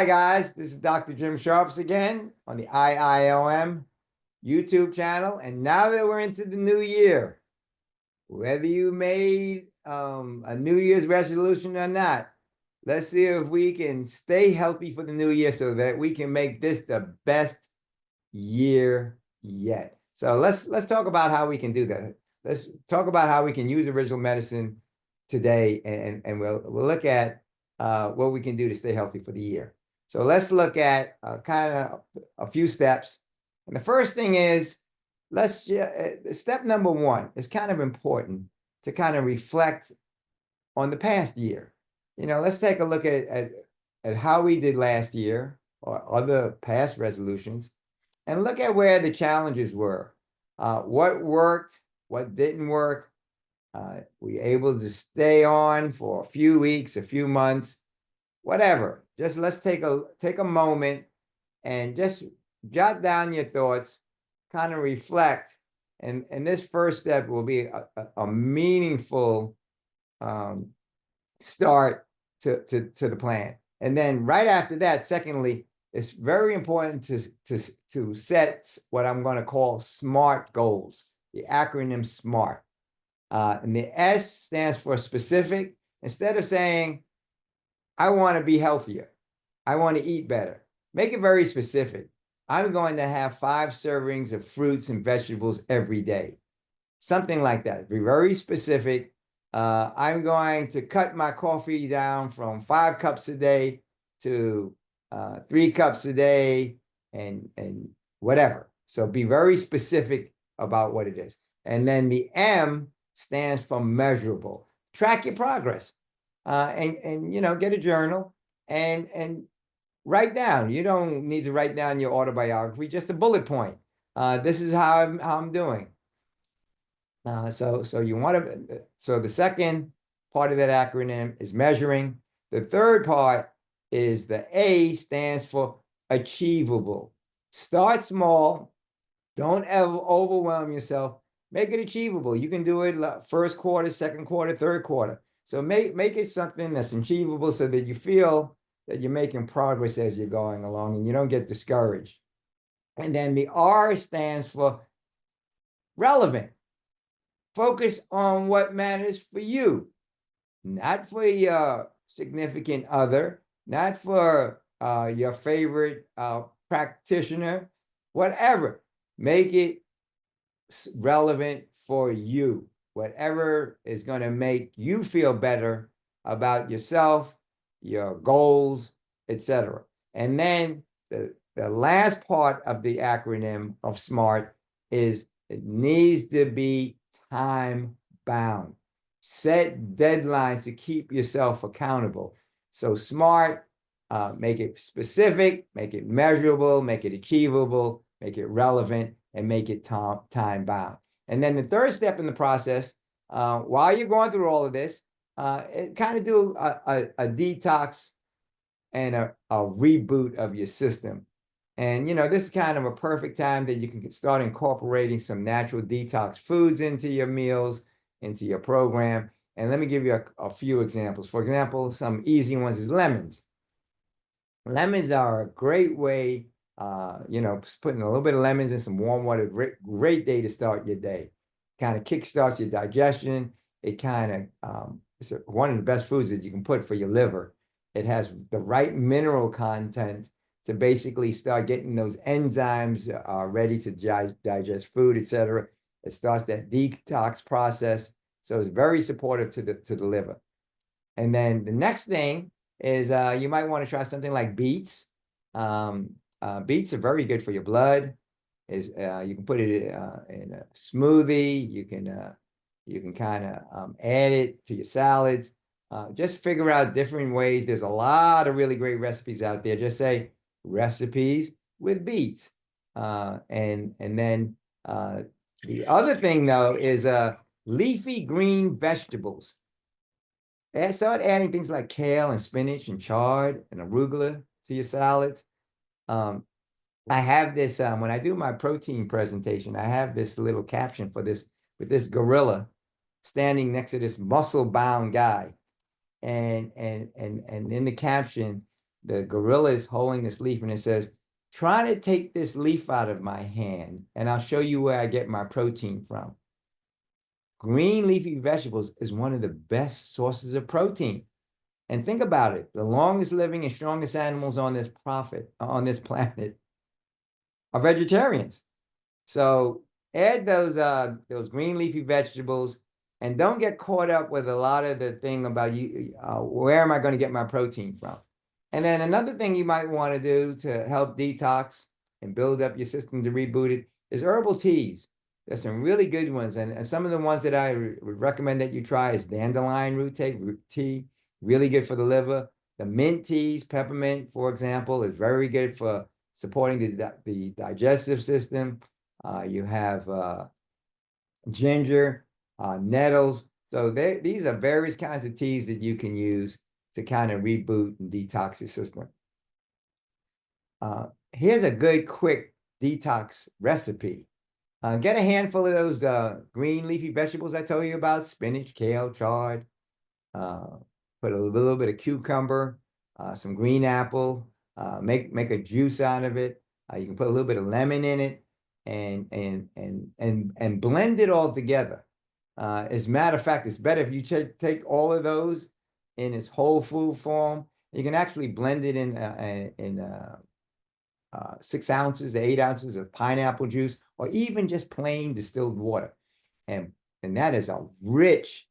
Hi guys, this is Dr. Jim Sharps again on the IIOM YouTube channel. And now that we're into the new year, whether you made a New Year's resolution or not, let's see if we can stay healthy for the new year so that we can make this the best year yet. So let's talk about how we can do that. Let's talk about how we can use original medicine today, and we'll look at what we can do to stay healthy for the year. So let's look at kind of a few steps. And the first thing is, step number one is kind of important to kind of reflect on the past year. Let's take a look at how we did last year or other past resolutions and look at where the challenges were. What worked, what didn't work. We able to stay on for a few weeks, a few months, whatever. Just let's take a moment and just jot down your thoughts, kind of reflect. And this first step will be a meaningful start to the plan. And then right after that, secondly, it's very important to set what I'm going to call SMART goals, the acronym SMART. And the S stands for specific. Instead of saying, I want to be healthier, I want to eat better, make it very specific. I'm going to have 5 servings of fruits and vegetables every day. Something like that. Be very specific. I'm going to cut my coffee down from 5 cups a day to 3 cups a day and whatever. So be very specific about what it is. And then the M stands for measurable. Track your progress. And get a journal and write down. You don't need to write down your autobiography, just a bullet point. This is how I'm doing. So the second part of that acronym is measuring. The third part is the A stands for achievable. Start small. Don't ever overwhelm yourself. Make it achievable. You can do it first quarter, second quarter, third quarter. So make it something that's achievable so that you feel that you're making progress as you're going along and you don't get discouraged. And then the R stands for relevant. Focus on what matters for you, not for your significant other, not for your favorite practitioner, whatever. Make it relevant for you. Whatever is going to make you feel better about yourself, your goals, etc. And then the last part of the acronym of SMART is it needs to be time bound. Set deadlines to keep yourself accountable. So SMART, make it specific, make it measurable, make it achievable, make it relevant, and make it time bound. And then the third step in the process, while you're going through all of this, kind of do a detox and a reboot of your system. And, this is kind of a perfect time that you can start incorporating some natural detox foods into your meals, into your program. And let me give you a few examples. For example, some easy ones is lemons. Lemons are a great way, putting a little bit of lemons in some warm water, great day to start your day. Kind of kickstarts your digestion. It kind of, it's one of the best foods that you can put for your liver. It has the right mineral content to basically start getting those enzymes ready to digest food, etc. It starts that detox process. So it's very supportive to the liver. And then the next thing is you might want to try something like beets. Beets are very good for your blood. You can put it in a smoothie. You can kind of add it to your salads. Just figure out different ways. There's a lot of really great recipes out there. Just say recipes with beets. And then the other thing though is leafy green vegetables. And start adding things like kale and spinach and chard and arugula to your salads. I have this, when I do my protein presentation, I have this little caption for this, with this gorilla standing next to this muscle-bound guy. And in the caption, the gorilla is holding this leaf and it says, try to take this leaf out of my hand and I'll show you where I get my protein from. Green leafy vegetables is one of the best sources of protein. And think about it, the longest living and strongest animals on this planet are vegetarians. So add those green leafy vegetables and don't get caught up with a lot of the thing about where am I going to get my protein from? And then another thing you might want to do to help detox and build up your system to reboot it is herbal teas. There's some really good ones. And some of the ones that I would recommend that you try is dandelion root tea, really good for the liver. The mint teas, peppermint, for example, is very good for supporting the digestive system. You have ginger, nettles. So these are various kinds of teas that you can use to kind of reboot and detox your system. Here's a good, quick detox recipe. Get a handful of those green leafy vegetables I told you about, spinach, kale, chard. Put a little bit of cucumber, some green apple, make a juice out of it. You can put a little bit of lemon in it and blend it all together. As a matter of fact, it's better if you take all of those in its whole food form. You can actually blend it in 6 ounces to 8 ounces of pineapple juice, or even just plain distilled water. And that is a rich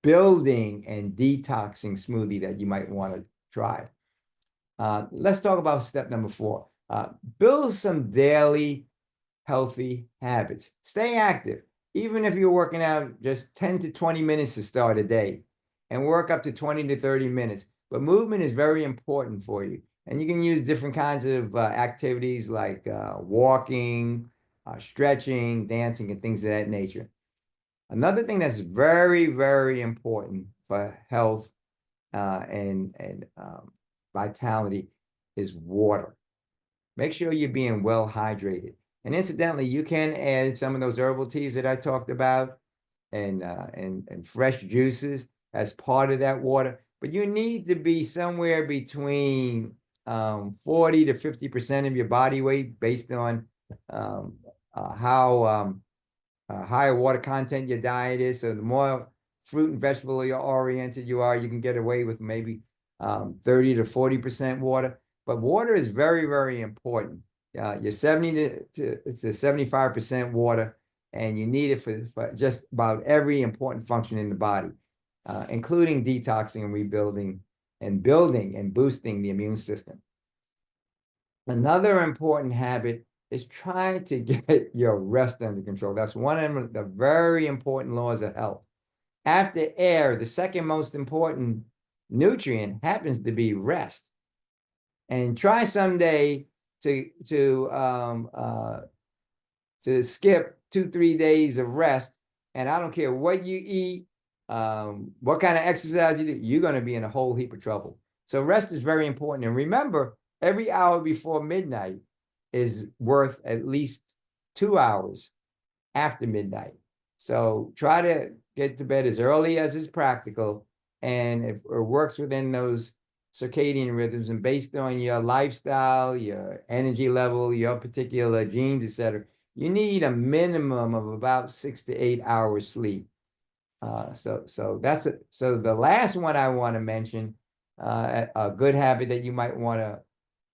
building and detoxing smoothie that you might want to try. Let's talk about step number 4. Build some daily healthy habits. Stay active. Even if you're working out just 10 to 20 minutes to start a day, and work up to 20 to 30 minutes. But movement is very important for you. And you can use different kinds of activities like walking, stretching, dancing, and things of that nature. Another thing that's very, very important for health and vitality is water. Make sure you're being well hydrated. And incidentally, you can add some of those herbal teas that I talked about and fresh juices as part of that water. But you need to be somewhere between 40 to 50% of your body weight based on how high water content your diet is. So the more fruit and vegetable oriented you are, you can get away with maybe 30 to 40% water. But water is very, very important. You're 70 to 75% water, and you need it for just about every important function in the body, including detoxing and rebuilding and building and boosting the immune system. Another important habit is trying to get your rest under control. That's one of the very important laws of health. After air, the second most important nutrient happens to be rest. And try someday to skip 2-3 days of rest, and I don't care what you eat, what kind of exercise you do, you're going to be in a whole heap of trouble. So rest is very important. And remember, every hour before midnight is worth at least 2 hours after midnight. So try to get to bed as early as is practical, and if it works within those circadian rhythms, and based on your lifestyle, your energy level, your particular genes, etc., you need a minimum of about 6 to 8 hours sleep. So that's it. So the last one I want to mention, a good habit that you might want to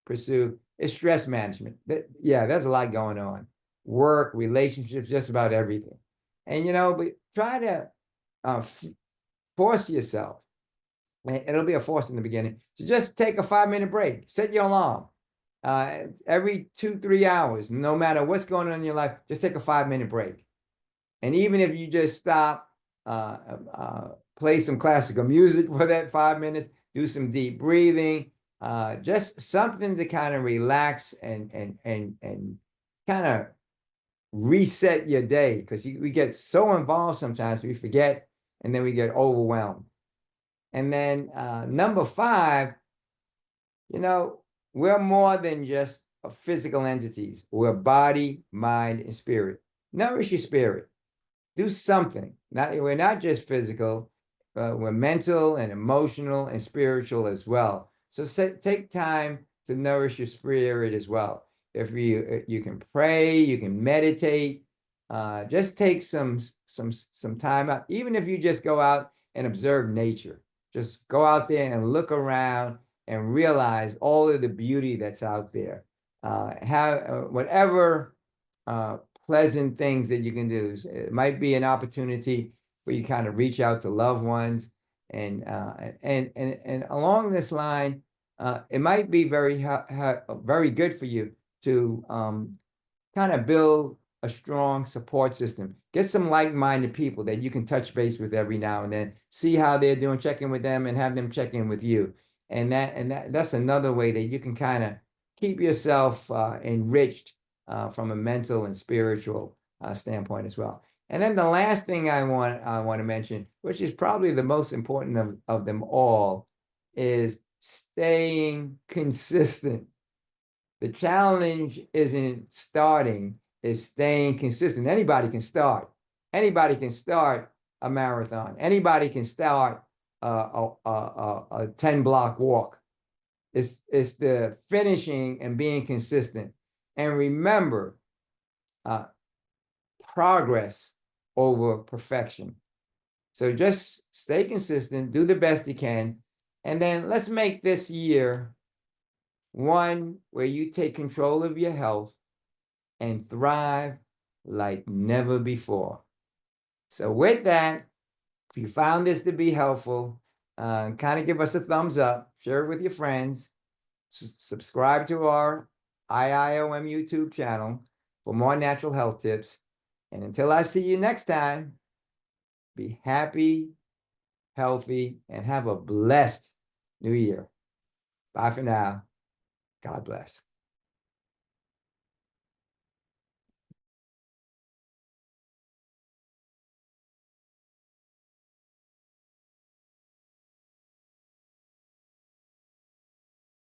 pursue is stress management. Yeah, there's a lot going on. Work, relationships, just about everything. And, but try to force yourself. It'll be a force in the beginning. So just take a 5-minute break. Set your alarm. Every 2-3 hours, no matter what's going on in your life, just take a 5-minute break. And even if you just stop, play some classical music for that 5 minutes, do some deep breathing, just something to kind of relax and kind of reset your day, because we get so involved sometimes we forget, and then we get overwhelmed. And then number 5, we're more than just physical entities. We're body, mind, and spirit. Nourish your spirit. Do something. We're not just physical, we're mental and emotional and spiritual as well. So take time to nourish your spirit as well. If you can pray, you can meditate, just take some time out. Even if you just go out and observe nature, just go out there and look around and realize all of the beauty that's out there. Have whatever pleasant things that you can do. It might be an opportunity where you kind of reach out to loved ones, and along this line, it might be very good for you to kind of build a strong support system. Get some like-minded people that you can touch base with every now and then, see how they're doing, check in with them, and have them check in with you. That's another way that you can kind of keep yourself enriched from a mental and spiritual standpoint as well. And then the last thing I want to mention, which is probably the most important of them all, is staying consistent. The challenge isn't starting, it's staying consistent. Anybody can start. Anybody can start a marathon. Anybody can start a 10-block walk. It's the finishing and being consistent. And remember, progress over perfection. So just stay consistent, do the best you can, and then let's make this year one where you take control of your health and thrive like never before. So with that, if you found this to be helpful, kind of give us a thumbs up, share it with your friends, subscribe to our IIOM YouTube channel for more natural health tips. And until I see you next time, be happy, healthy, and have a blessed new year. Bye for now. God bless.